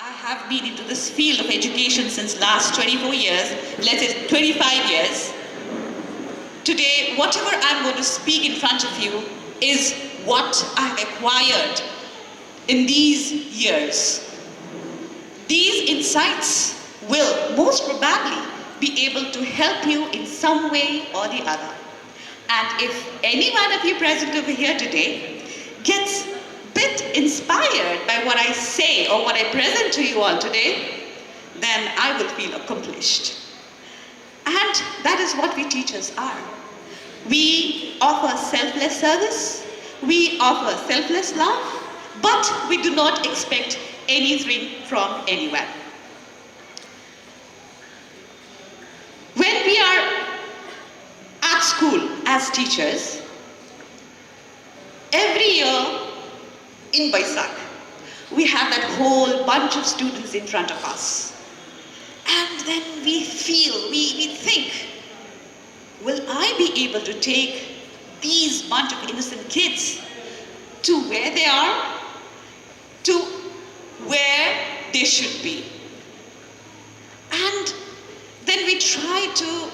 I have been into this field of education since last 24 years, let's say 25 years. Today, whatever I'm going to speak in front of you is what I've acquired in these years. These insights will most probably be able to help you in some way or the other. And if any one of you present over here today gets a bit inspired by what I say or what I present to you all today, then I will feel accomplished. And that is what we teachers are. We offer selfless service, we offer selfless love, but we do not expect anything from anyone. When we are at school as teachers, every year in Baisak, we have that whole bunch of students in front of us. And then we feel, we think, will I be able to take these bunch of innocent kids to where they are, to where they should be? And then we try to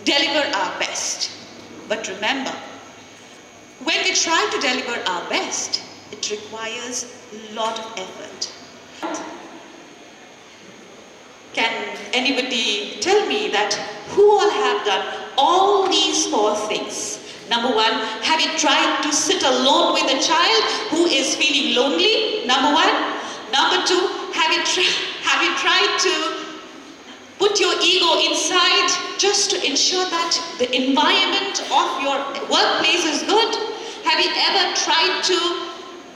deliver our best. But remember, when we try to deliver our best, it requires a lot of effort. Can anybody tell me that who all have done all these four things? Number one, have you tried to sit alone with a child who is feeling lonely? Number one. Number two, have you tried to put your ego inside just to ensure that the environment of your workplace is good? Have you ever tried to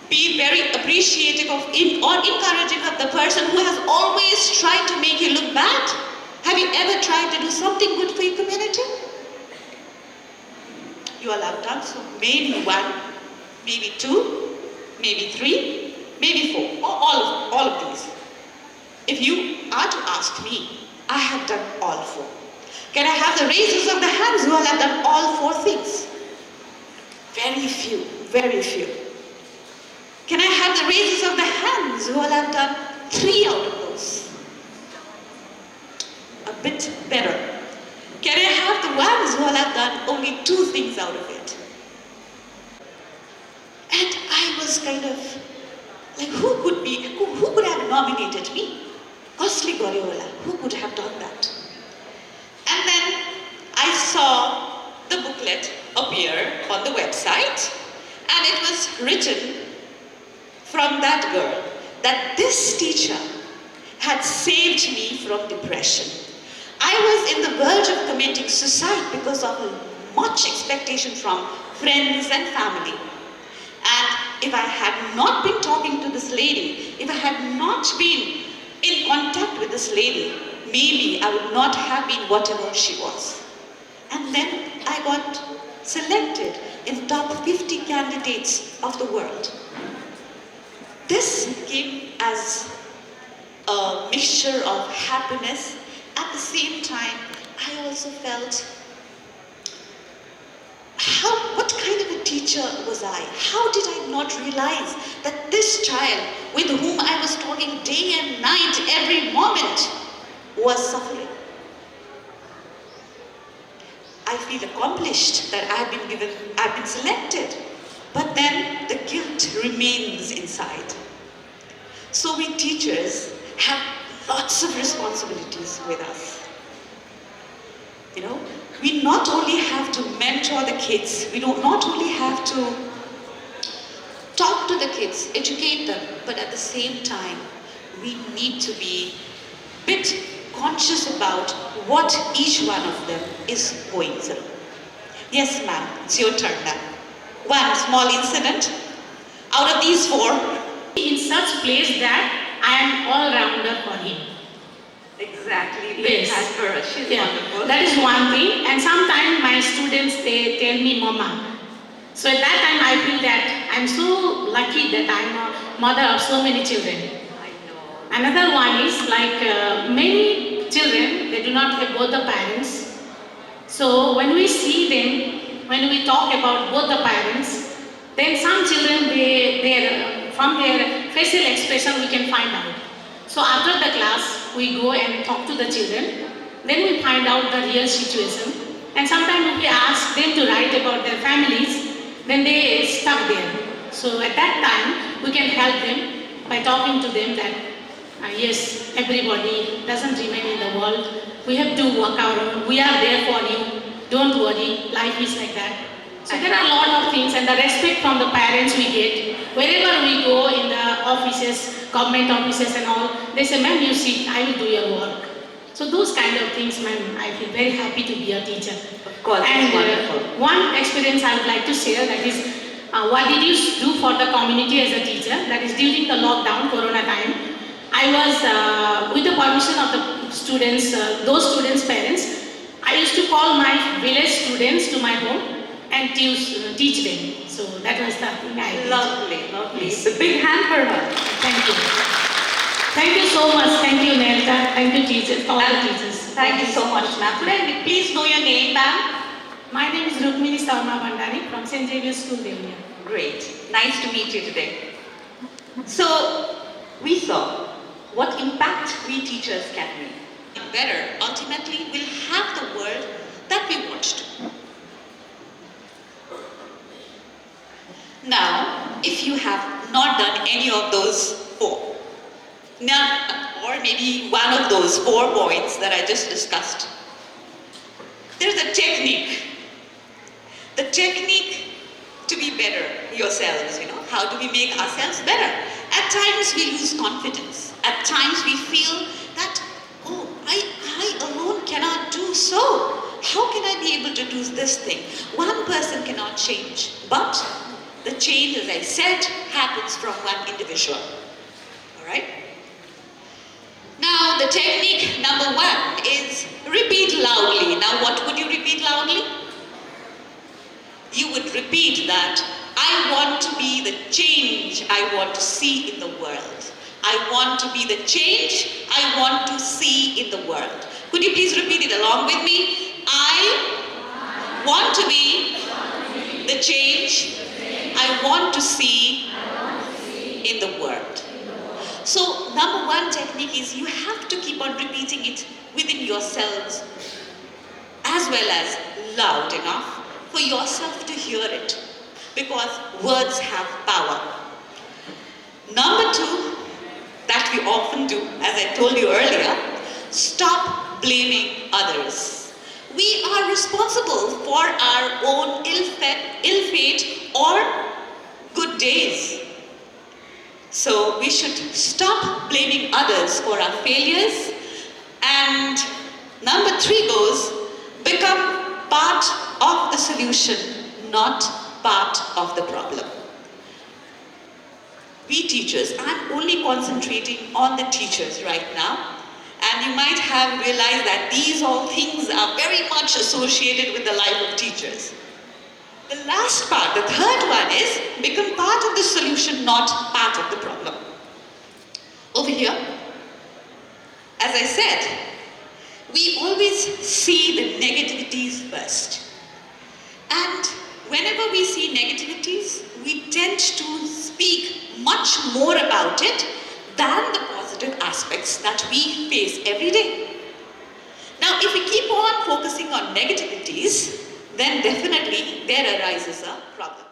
be very appreciative of or encouraging of the person who has always tried to make you look bad? Have you ever tried to do something good for your community? You all have done so. Maybe one, maybe two, maybe three, maybe four, or all of these. If you are to ask me, I have done all four. Can I have the raisers of the hands who all have done all four things? Very few, very few. Can I have the raisers of the hands who all have done 3 out of those? A bit better. Can I have the ones who all have done only 2 things out of it? And I was kind of like, who could have nominated me? Costly Goriola, who could have done that? And then I saw the booklet appear on the website, and it was written from that girl that this teacher had saved me from depression. I was in the verge of committing suicide because of much expectation from friends and family. And if I had not been talking to this lady, if I had not been in contact with this lady, maybe I would not have been whatever she was. And then I got selected in top 50 candidates of the world. This came as a mixture of happiness. At the same time, I also felt, what kind of a teacher was I? How did I not realize that this child with whom I was talking day and night every moment was suffering? I feel accomplished that I've been selected, but then the guilt remains inside. So we teachers have lots of responsibilities with us. You know, we not only have to mentor the kids, we not only have to talk to the kids, educate them, but at the same time, we need to be a bit conscious about what each one of them is going through. Yes, ma'am, it's your turn now. One small incident. Out of these 4, in such place that I am all-rounder for him. Exactly. Yes. As for her, she's wonderful. That is one thing. And sometimes my students, they tell me, Mama. So at that time I feel that I'm so lucky that I'm a mother of so many children. I know. Another one is like many children, they do not have both the parents. So when we see them, when we talk about both the parents, then some children, from their facial expression we can find out. So after the class, we go and talk to the children. Then we find out the real situation. And sometimes we ask them to write about their families, then they stuck there. So at that time, we can help them by talking to them that yes, everybody doesn't remain in the world. We have to work our own. We are there for you. Don't worry, life is like that. So there are a lot of things, and the respect from the parents we get. Wherever we go in the offices, government offices and all, they say, ma'am, you sit, I will do your work. So those kind of things, ma'am, I feel very happy to be a teacher. Of course, and wonderful. One experience I would like to share, that is, what did you do for the community as a teacher? That is during the lockdown, Corona time. I was, with the permission of the students, those students' parents, I used to call my village students to my home and teach them. So that was the thing I did. Lovely, lovely. Yes. It's a big hand for her. Thank you. Thank you so much. Thank you, Nelta. Thank you, teachers, all the teachers. Thank you so much, ma'am. Could I please know your name, ma'am? My name is Rukmini Sarma Bandari from St. Xavier's School, Devlia. Great. Nice to meet you today. So, we saw what impact we teachers can make. Better, ultimately, we'll have the world that we watched. Now, if you have not done any of those four, or maybe one of those 4 points that I just discussed, there's a technique. The technique to be better yourselves, how do we make ourselves better? At times we lose confidence. At times we feel that, oh, I alone cannot do so. How can I be able to do this thing? One person cannot change, but the change, as I said, happens from one individual. All right? Now, the technique number 1 is repeat loudly. Now, what would you repeat loudly? You would repeat that, I want to be the change I want to see in the world. I want to be the change I want to see in the world. Could you please repeat it along with me? I want to be the change I want to see in the world. So, number 1 technique is you have to keep on repeating it within yourselves as well as loud enough for yourself to hear it, because words have power. Number 2, that we often do, as I told you earlier, stop blaming others. We are responsible for our own ill fate or good days. So we should stop blaming others for our failures. And number 3 goes, become part of the solution, not part of the problem. We teachers, I'm only concentrating on the teachers right now. And you might have realized that these all things are very much associated with the life of teachers. The last part, the third one is become part of the solution, not part of the problem. Over here, as I said, we always see the negativities first. And whenever we see negativities, we tend to speak much more about it than the positive aspects that we face every day. Now, if we keep on focusing on negativities, then definitely there arises a problem.